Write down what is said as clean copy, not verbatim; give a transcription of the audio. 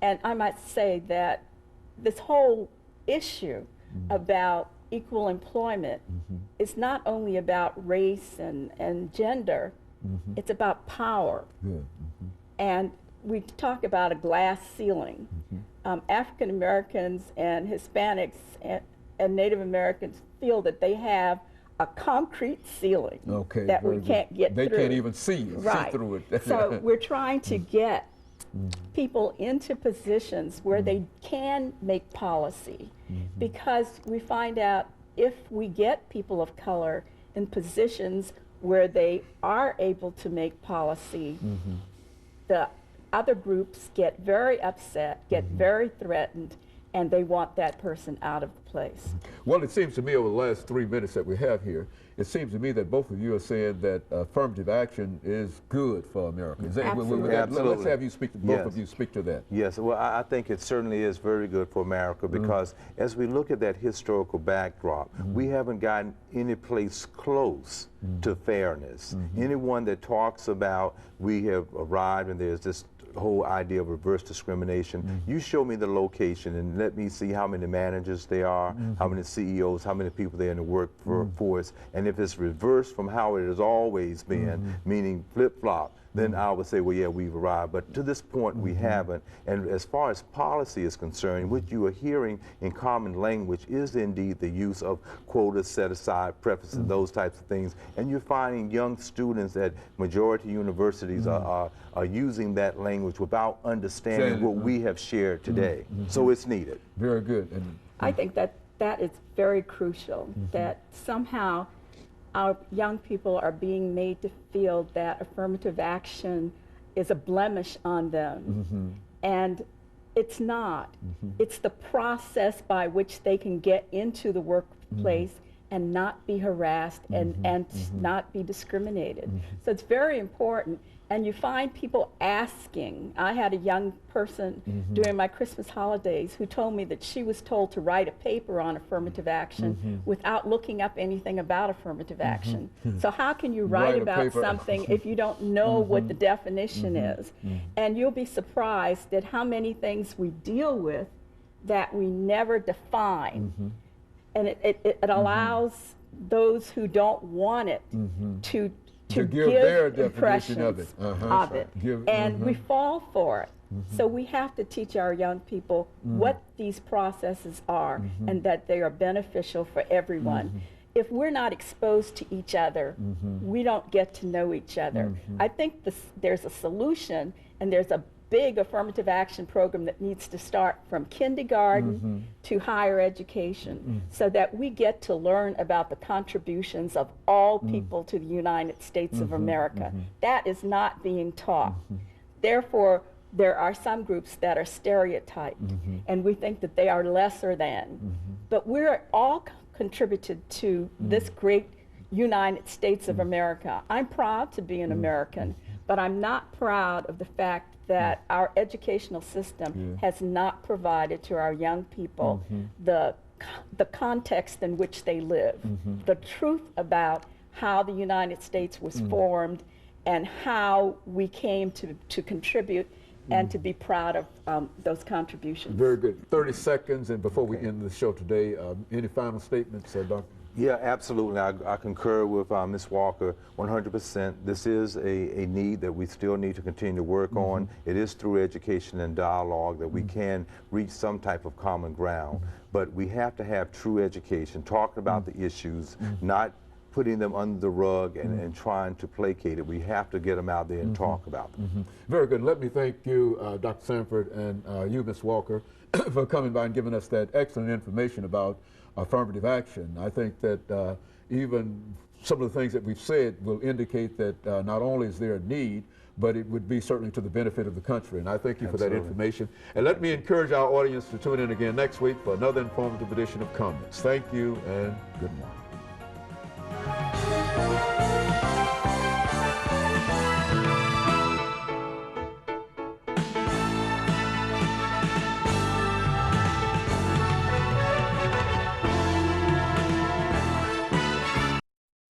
And I might say that this whole issue about equal employment is not only about race and gender, it's about power. And we talk about a glass ceiling. African Americans and Hispanics and Native Americans feel that they have a concrete ceiling that we can't get through. They can't even see through it. So we're trying to get people into positions where they can make policy, because we find out if we get people of color in positions where they are able to make policy, the other groups get very upset, get very threatened, and they want that person out of the place. Well, it seems to me over the last 3 minutes that we have here, it seems to me that both of you are saying that affirmative action is good for America. Absolutely. Let's have you speak to both of you speak to that. Yes, well, I think it certainly is very good for America, because as we look at that historical backdrop, we haven't gotten any place close to fairness. Anyone that talks about we have arrived and there's this whole idea of reverse discrimination, you show me the location and let me see how many managers there are, how many CEOs, how many people there in the workforce, and if it's reversed from how it has always been, meaning flip-flop, then I would say, well, yeah, we've arrived. But to this point, we haven't. And as far as policy is concerned, what you are hearing in common language is indeed the use of quotas, set aside, preferences, those types of things. And you're finding young students at majority universities are using that language without understanding what we have shared today. So it's needed. Very good. And I think that that is very crucial, that somehow our young people are being made to feel that affirmative action is a blemish on them. And it's not. It's the process by which they can get into the workplace and not be harassed and not be discriminated. So it's very important. And you find people asking. I had a young person during my Christmas holidays who told me that she was told to write a paper on affirmative action without looking up anything about affirmative action. So how can you write about something if you don't know what the definition is? And you'll be surprised at how many things we deal with that we never define. And it allows those who don't want it to give their definition of it. And we fall for it. So we have to teach our young people what these processes are and that they are beneficial for everyone. If we're not exposed to each other, we don't get to know each other. I think there's a solution, and there's a big affirmative action program that needs to start from kindergarten to higher education, so that we get to learn about the contributions of all people to the United States of America. That is not being taught. Therefore, there are some groups that are stereotyped, and we think that they are lesser than. But we're all contributed to this great United States of America. I'm proud to be an American, but I'm not proud of the fact that our educational system has not provided to our young people the context in which they live, the truth about how the United States was formed and how we came to contribute and to be proud of those contributions. Very good. 30 seconds, and before we end the show today, any final statements, Dr.? Yeah, absolutely. I concur with Ms. Walker 100%. This is a need that we still need to continue to work on. It is through education and dialogue that we can reach some type of common ground. But we have to have true education, talking about the issues, not putting them under the rug and trying to placate it. We have to get them out there and talk about them. Very good. Let me thank you, Dr. Sanford, and you, Ms. Walker, for coming by and giving us that excellent information about affirmative action. I think that even some of the things that we've said will indicate that not only is there a need, but it would be certainly to the benefit of the country. And I thank you for that information. And let me encourage our audience to tune in again next week for another informative edition of Comments. Thank you and good morning.